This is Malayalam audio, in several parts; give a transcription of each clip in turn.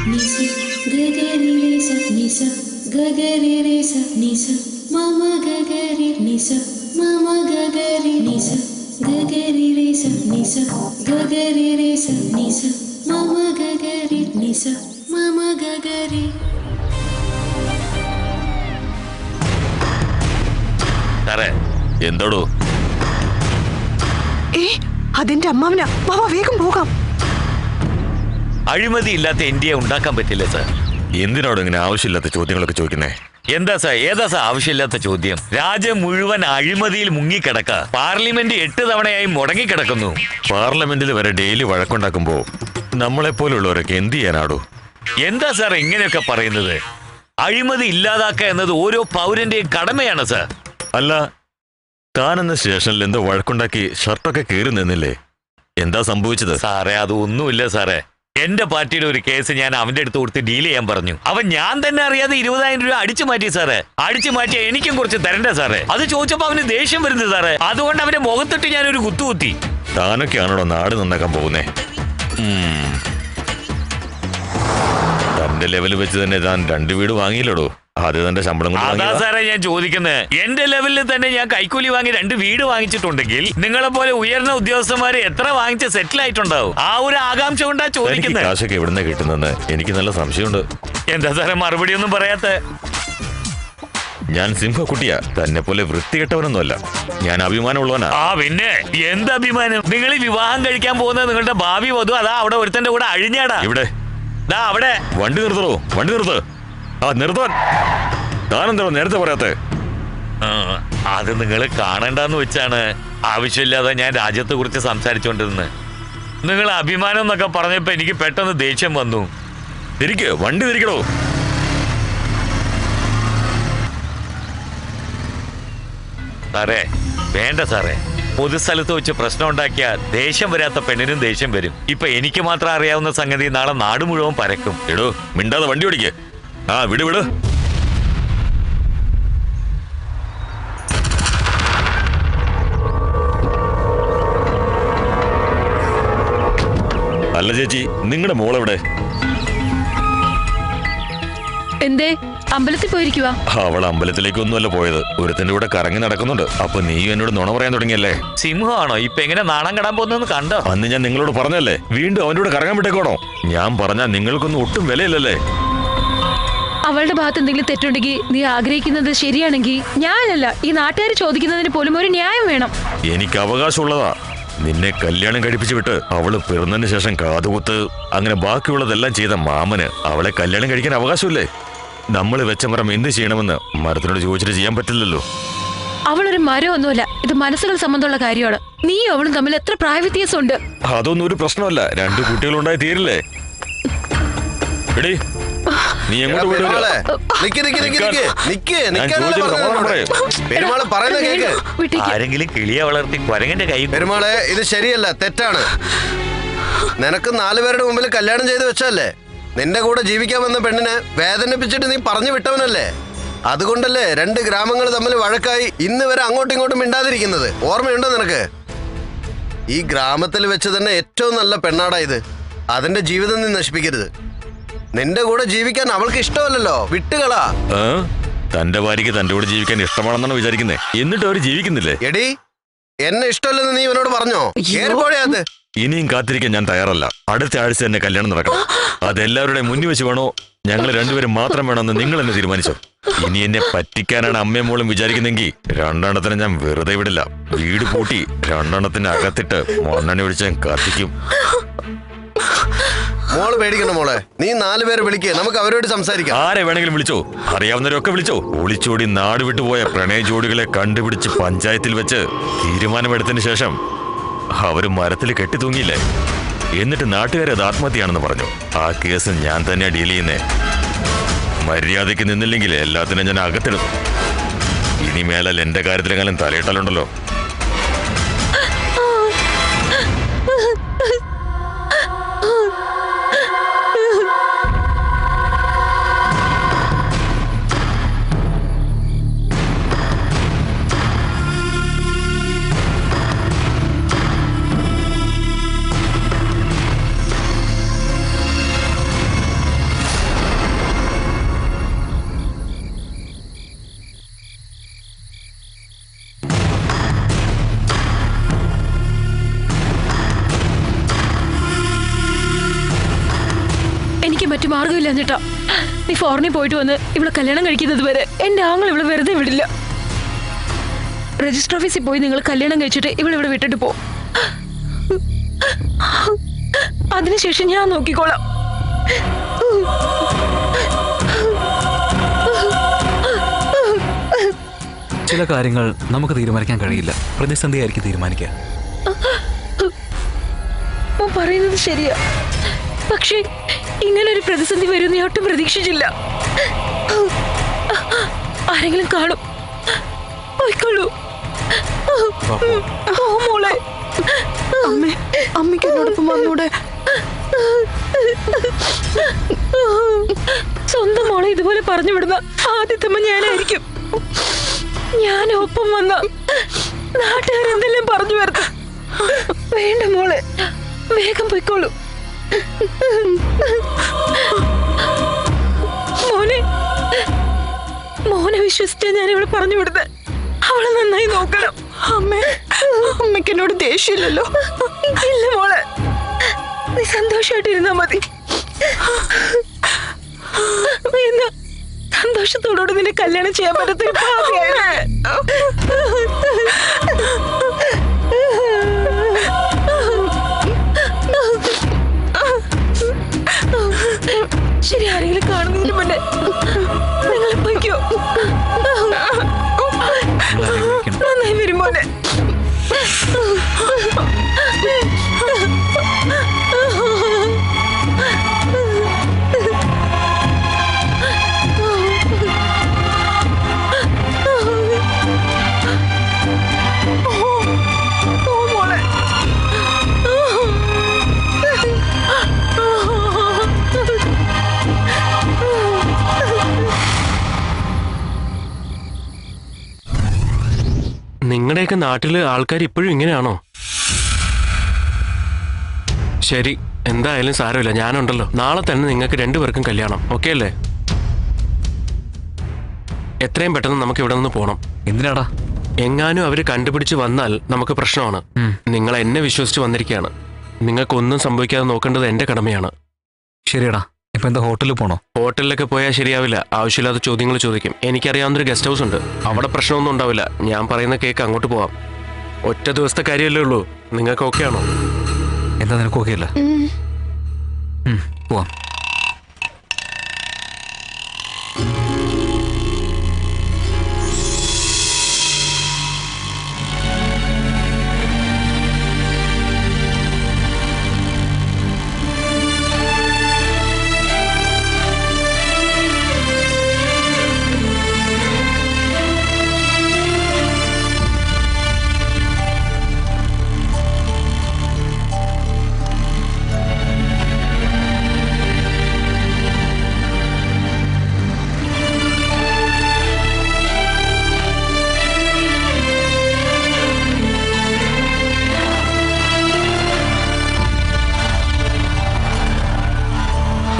Nisa, gagari resa, nisa, gagari resa, nisa, mama gagari nisa, mama gagari nisa, gagari resa, nisa, gagari resa, nisa, mama gagari nisa, mama gagari. എന്തോടോ? അതിന്റെ അമ്മാവനാ. വാ വേഗം പോകാം. അഴിമതി ഇല്ലാത്ത ഇന്ത്യയെ ഉണ്ടാക്കാൻ പറ്റില്ല സാർ. എന്തിനോട് ഇങ്ങനെ ആവശ്യമില്ലാത്ത ചോദ്യങ്ങളൊക്കെ ചോദിക്കുന്നേ? എന്താ സാർ ഏതാ സാർ ആവശ്യമില്ലാത്ത ചോദ്യം? രാജ്യം മുഴുവൻ അഴിമതിയിൽ മുങ്ങിക്കിടക്ക. പാർലമെന്റ് 8 തവണയായി മുടങ്ങിക്കിടക്കുന്നു. പാർലമെന്റിൽ വരെ ഡെയിലി വഴക്കുണ്ടാക്കുമ്പോ നമ്മളെപ്പോലുള്ളവരൊക്കെ എന്ത് ചെയ്യാനാടോ? എന്താ സാർ ഇങ്ങനെയൊക്കെ പറയുന്നത്? അഴിമതി ഇല്ലാതാക്കുക എന്നത് ഓരോ പൗരന്റെയും കടമയാണ് സാർ. അല്ല, താനെന്ന സ്റ്റേഷനിൽ എന്തോ വഴക്കുണ്ടാക്കി ഷർട്ടൊക്കെ കീറി നിന്നില്ലേ? എന്താ സംഭവിച്ചത്? സാറേ അതൊന്നുമില്ല സാറേ. എന്റെ പാർട്ടിയുടെ ഒരു കേസ് ഞാൻ അവന്റെ അടുത്ത് കൊടുത്ത് ഡീൽ ചെയ്യാൻ പറഞ്ഞു. അവൻ ഞാൻ തന്നെ അറിയാതെ 20,000 രൂപ അടിച്ചു മാറ്റി സാറേ. അടിച്ചു മാറ്റിയ എനിക്കും കുറച്ച് തരണ്ടേ സാറേ? അത് ചോദിച്ചപ്പോ അവന് ദേഷ്യം വരുന്നത് സാറേ. അതുകൊണ്ട് അവന്റെ മുഖത്തിട്ട് ഞാനൊരു കുത്തുകുത്തി. താനൊക്കെയാണോ നാട് നന്നാക്കാൻ പോകുന്നേ? തന്റെ ലെവൽ വെച്ച് തന്നെ താൻ 2 വീട് വാങ്ങിയില്ലടോ. അത് തന്റെ ശമ്പളം. അതാ സാറേ ഞാൻ ചോദിക്കുന്നത്. എന്റെ ലെവലിൽ തന്നെ ഞാൻ കൈക്കൂലി വാങ്ങി 2 വീട് വാങ്ങിച്ചിട്ടുണ്ടെങ്കിൽ നിങ്ങളെ പോലെ ഉയർന്ന ഉദ്യോഗസ്ഥന്മാര് എത്ര വാങ്ങിച്ച് സെറ്റിൽ ആയിട്ടുണ്ടാവും? ആ ഒരു ആകാംക്ഷ കൊണ്ടാ ചോദിക്കുന്നത്. കാശൊക്കെ എവിടുന്ന കിട്ടുന്നെന്ന് എനിക്ക് നല്ല സംശയമുണ്ട്. എന്താ സാറേ മറുപടി ഒന്നും പറയാത്ത? ഞാൻ സിംഹക്കുട്ടിയാ. തന്നെ പോലെ വൃത്തികെട്ടവനൊന്നുമല്ല. ഞാൻ അഭിമാനമുള്ളവനാ. ആ പിന്നെ എന്ത് അഭിമാനം? നിങ്ങൾ വിവാഹം കഴിക്കാൻ പോകുന്നത് നിങ്ങളുടെ ഭാവി വധു അതാ അവിടെ ഒരുത്തന്റെ കൂടെ അഴിഞ്ഞാടാ. ഇവിടെ അവിടെ വണ്ടി നിർത്തണോ? വണ്ടി നിർത്ത്. ആ നിർത്താൻ. താനെന്തോ നേരത്തെ പറയാത്തെ? അത് നിങ്ങൾ കാണണ്ടെന്ന് വെച്ചാണ് ആവശ്യമില്ലാതെ ഞാൻ രാജ്യത്തെ കുറിച്ച് സംസാരിച്ചോണ്ടിരുന്നത്. നിങ്ങൾ അഭിമാനം എന്നൊക്കെ പറഞ്ഞപ്പോ എനിക്ക് പെട്ടെന്ന് ദേഷ്യം വന്നു. വണ്ടി തിരിക്കണോ? സാറേ വേണ്ട സാറേ. പൊതുസ്ഥലത്ത് വെച്ച് പ്രശ്നം ഉണ്ടാക്കിയ ദേഷ്യം വരാത്ത പെണ്ണിനും ദേഷ്യം വരും. ഇപ്പൊ എനിക്ക് മാത്രം അറിയാവുന്ന സംഗതി നാളെ നാട് മുഴുവൻ പരക്കും. എടോ മിണ്ടാതെ വണ്ടി ഓടിക്കേ. ആ വിട് വിട്. അല്ല ചേച്ചി, നിങ്ങളുടെ മോളെവിടെ? എന്തേ അമ്പലത്തിൽ പോയിരിക്കുവാ? അവൾ അമ്പലത്തിലേക്കൊന്നുമല്ല പോയത്. ഒരുത്തന്റെ കൂടെ കറങ്ങി നടക്കുന്നുണ്ട്. അപ്പൊ നീയും എന്നോട് നുണ പറയാൻ തുടങ്ങിയല്ലേ? സിംഹമാണോ ഇപ്പൊ എങ്ങനെ നാണം കെടാൻ പോകുന്നെന്ന് കണ്ടോ? അന്ന് ഞാൻ നിങ്ങളോട് പറഞ്ഞല്ലേ വീണ്ടും അവന്റെ കൂടെ കറങ്ങാൻ വിട്ടേക്കോണോ? ഞാൻ പറഞ്ഞാ നിങ്ങൾക്കൊന്നും ഒട്ടും വിലയില്ലല്ലേ? അവളുടെ ഭാഗത്ത് എന്തെങ്കിലും തെറ്റുണ്ടെങ്കിൽ നീ ആഗ്രഹിക്കുന്നത് ശരിയാണെങ്കിൽ ഞാനല്ല ഈ നാട്ടുകാർ ചോദിക്കുന്നതിന് പോലും ഒരു ന്യായം വേണം. എനിക്ക് അവകാശമുള്ളതാ. നിന്നെ കല്യാണം കഴിപ്പിച്ചു വിട്ട് അവള് പിറന്നതിന് ശേഷം കാതുകുത്ത് അങ്ങനെ ബാക്കിയുള്ളതെല്ലാം ചെയ്ത മാമന് അവളെ കല്യാണം കഴിക്കാൻ അവകാശമില്ലേ? നമ്മൾ വെച്ച മരം എന്ത് ചെയ്യണമെന്ന് മരത്തിനോട് ചോദിച്ചിട്ട് ചെയ്യാൻ പറ്റില്ലല്ലോ. അവളൊരു മരം ഒന്നുമല്ല, ഇത് മനസ്സുകൾ സംബന്ധമുള്ള കാര്യമാണ്. നീ അവളും തമ്മിൽ എത്ര പ്രായവ്യത്യാസമുണ്ട്. അതൊന്നും ഒരു പ്രശ്നമല്ല. 2 കുട്ടികളുണ്ടായി തീരില്ലേ? എടീ നീ എങ്ങോട്ട് ആരെങ്കിലും കിളിയെ വളർത്തി കുരങ്ങന്റെ കൈ? പെരുമാളെ ഇത് ശരിയല്ല, തെറ്റാണ്. നിനക്ക് 4 പേരുടെ മുമ്പിൽ കല്യാണം ചെയ്ത് വെച്ചല്ലേ? നിന്റെ കൂടെ ജീവിക്കാൻ വന്ന പെണ്ണിനെ വേദനിപ്പിച്ചിട്ട് നീ പറഞ്ഞു വിട്ടവനല്ലേ? അതുകൊണ്ടല്ലേ 2 ഗ്രാമങ്ങൾ തമ്മിൽ വഴക്കായി ഇന്ന് വരെ അങ്ങോട്ടും ഇങ്ങോട്ടും മിണ്ടാതിരിക്കുന്നത്. ഓർമ്മയുണ്ടോ നിനക്ക്? ഈ ഗ്രാമത്തിൽ വെച്ച് തന്നെ ഏറ്റവും നല്ല പെണ്ണാടാ ഇത്. അതിന്റെ ജീവിതം നീ നശിപ്പിക്കരുത്. നിന്റെ കൂടെ ജീവിക്കാൻ അവൾക്ക് ഇഷ്ടമല്ലല്ലോ, വിട്ടുകളാ. തന്റെ ഭാര്യക്ക് തന്റെ കൂടെ ജീവിക്കാൻ ഇഷ്ടമാണെന്നാണ് വിചാരിക്കുന്നേ. എന്നിട്ട് അവര് ജീവിക്കുന്നില്ലേ? എടി എന്നെ ഇഷ്ടമല്ലെന്ന് നീ ഇവനോട് പറഞ്ഞോ? ഏർപ്പോഴത് ഇനിയും കാത്തിരിക്കാൻ ഞാൻ തയ്യാറല്ല. അടുത്ത ആഴ്ച തന്നെ കല്യാണം നടക്കണം. അതെല്ലാവരുടെയും മുന്നിൽ വെച്ച് വേണോ? ഞങ്ങൾ 2 പേരും മാത്രം വേണമെന്ന് നിങ്ങൾ എന്നെ തീരുമാനിച്ചോ? ഇനി എന്നെ പറ്റിക്കാനാണ് അമ്മയും മോളും വിചാരിക്കുന്നെങ്കിൽ 2 ഞാൻ വെറുതെ വിടില്ല. വീട് പൂട്ടി 2 അകത്തിട്ട് മണ്ണെണ്ണ ഒഴിച്ച് ഞാൻ കത്തിക്കും. മോള് പേടിക്കണം മോളെ. നീ 4 പേരെ വിളിക്കേ, നമുക്ക് അവരോട് സംസാരിക്കാം. ആരെ വേണമെങ്കിലും വിളിച്ചോ, അറിയാവുന്നവരൊക്കെ വിളിച്ചോ. ഒളിച്ചോടി നാട് വിട്ടുപോയ പ്രണയ ജോഡികളെ കണ്ടുപിടിച്ച് പഞ്ചായത്തിൽ വെച്ച് തീരുമാനമെടുത്തതിന് ശേഷം അവര് മരത്തിൽ കെട്ടിത്തൂങ്ങിയില്ലേ? എന്നിട്ട് നാട്ടുകാരെ അത് ആത്മഹത്യയാണെന്ന് പറഞ്ഞു. ആ കേസ് ഞാൻ തന്നെയാ ഡീൽ ചെയ്യുന്നേ. മര്യാദയ്ക്ക് നിന്നില്ലെങ്കിൽ എല്ലാത്തിനും ഞാൻ അകത്തിടും. ഇനി മേലാൽ എന്റെ കാര്യത്തിലെങ്കിലും തലയിട്ടാലുണ്ടല്ലോ. മറ്റു മാർഗമില്ല എന്നിട്ടാ. നീ ഫോറിനിൽ പോയിട്ട് വന്ന് ഇവിടെ കല്യാണം കഴിക്കുന്നത് വരെ എന്റെ ആങ്ങൾ ഇവിടെ വെറുതെ വിടില്ല. രജിസ്റ്റർ ഓഫീസിൽ പോയി നിങ്ങൾ കല്യാണം കഴിച്ചിട്ട് ഇവിടെ വിട്ടിട്ട് പോ. അതിനുശേഷം ഞാൻ നോക്കിക്കോളാം. ചില കാര്യങ്ങൾ നമുക്ക് തീരുമാനിക്കാൻ കഴിയില്ല, പ്രതിസന്ധിയായിരിക്കും തീരുമാനിക്കുക. പറയുന്നത് ശരിയാ, പക്ഷേ ഇങ്ങനൊരു പ്രതിസന്ധി വരുന്ന ഞാൻ ഒട്ടും പ്രതീക്ഷിച്ചില്ല. ആരെങ്കിലും കാണും. പോയിക്കോളൂ. മോളെ, അമ്മേ, അമ്മയ്ക്ക് എന്നോടൊപ്പം വന്നൂടെ? സ്വന്തം മോളെ ഇതുപോലെ പറഞ്ഞു വിടുന്ന ആദ്യത്തെ ഞാനായിരിക്കും. ഞാൻ ഒപ്പം വന്ന നാട്ടുകാരെന്തെല്ലാം പറഞ്ഞു വരുന്നു. വേണ്ട മോളെ, വേഗം പോയിക്കോളൂ. മോനെ വിശ്വസിച്ചാ ഞാൻ ഇവിടെ പറഞ്ഞു വിടുന്നത്. അവളെ നന്നായി നോക്കണം. അമ്മേ, അമ്മയ്ക്ക് എന്നോട് ദേഷ്യമില്ലല്ലോ? ഇല്ല മോളെ, നീ സന്തോഷമായിട്ടിരുന്നാ മതി. എന്നാ സന്തോഷത്തോടുകൂടി നിന്നെ കല്യാണം ചെയ്യാൻ പറ്റത്തൊരു ശരി. ആരെങ്കിലും കാണുന്നതിന് മുന്നേ നിങ്ങൾ പോയിക്കോ. നന്നായി വരും മോനെ. നിങ്ങളുടെയൊക്കെ നാട്ടില് ആൾക്കാർ ഇപ്പോഴും ഇങ്ങനെയാണോ? ശരി, എന്തായാലും സാരമില്ല, ഞാനുണ്ടല്ലോ. നാളെ തന്നെ നിങ്ങൾക്ക് രണ്ടുപേർക്കും കല്യാണം, ഓക്കെ അല്ലേ? എത്രയും പെട്ടെന്ന് നമുക്ക് ഇവിടെ നിന്ന് പോകണം. എന്തിനാടാ? എങ്ങാനും അവര് കണ്ടുപിടിച്ച് വന്നാൽ നമുക്ക് പ്രശ്നമാണ്. നിങ്ങൾ എന്നെ വിശ്വസിച്ച് വന്നിരിക്കുകയാണ്. നിങ്ങൾക്കൊന്നും സംഭവിക്കാതെ നോക്കേണ്ടത് എന്റെ കടമയാണ്. ശരിയടാ, ഇപ്പൊ എന്താ ഹോട്ടലിൽ പോണോ? ഹോട്ടലിലൊക്കെ പോയാൽ ശരിയാവില്ല. ആവശ്യമില്ലാത്ത ചോദ്യങ്ങൾ ചോദിക്കും. എനിക്കറിയാവുന്നൊരു ഗസ്റ്റ് ഹൗസ് ഉണ്ട്, അവിടെ പ്രശ്നമൊന്നും ഉണ്ടാവില്ല. ഞാൻ പറയുന്ന കേക്ക് അങ്ങോട്ട് പോവാം. ഒറ്റ ദിവസത്തെ കാര്യമല്ലേ ഉള്ളൂ. നിങ്ങൾക്ക് ഓക്കെ ആണോ? എന്താ, നിനക്ക് ഓക്കെ അല്ല? പോവാം.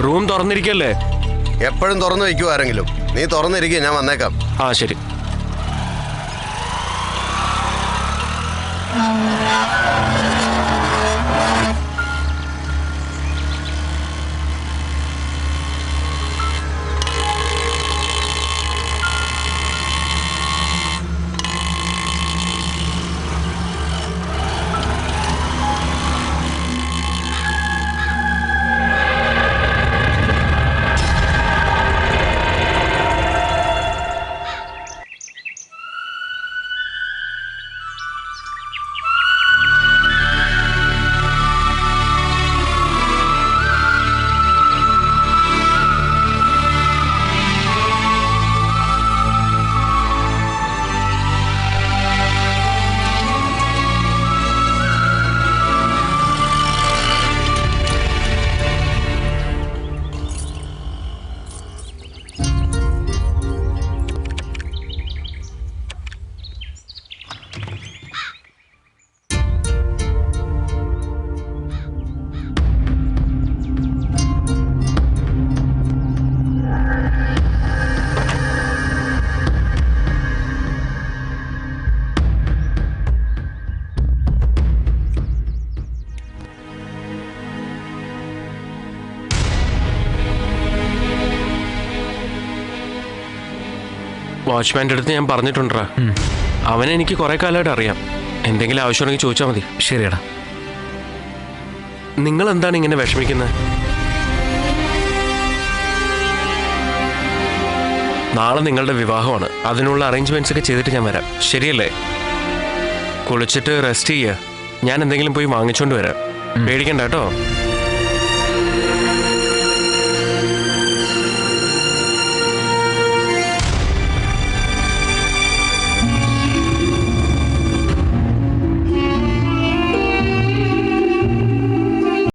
റൂം തുറന്നിരിക്കല്ലേ? എപ്പോഴും തുറന്നു വയ്ക്കൂ ആരെങ്കിലും. നീ തുറന്നിരിക്കുക, ഞാൻ വന്നേക്കാം. ആ ശരി. വാച്ച്മാൻ്റെ അടുത്ത് ഞാൻ പറഞ്ഞിട്ടുണ്ടാ. അവനെ എനിക്ക് കുറെ കാലമായിട്ട് അറിയാം. എന്തെങ്കിലും ആവശ്യമുണ്ടെങ്കിൽ ചോദിച്ചാൽ മതി. ശരിയടാ. നിങ്ങൾ എന്താണ് ഇങ്ങനെ വിഷമിക്കുന്നത്? നാളെ നിങ്ങളുടെ വിവാഹമാണ്. അതിനുള്ള അറേഞ്ച്മെന്റ്സ് ഒക്കെ ചെയ്തിട്ട് ഞാൻ വരാം. ശരിയല്ലേ? കുളിച്ചിട്ട് റെസ്റ്റ് ചെയ്യുക. ഞാൻ എന്തെങ്കിലും പോയി വാങ്ങിച്ചോണ്ട് വരാം. പേടിക്കണ്ട കേട്ടോ.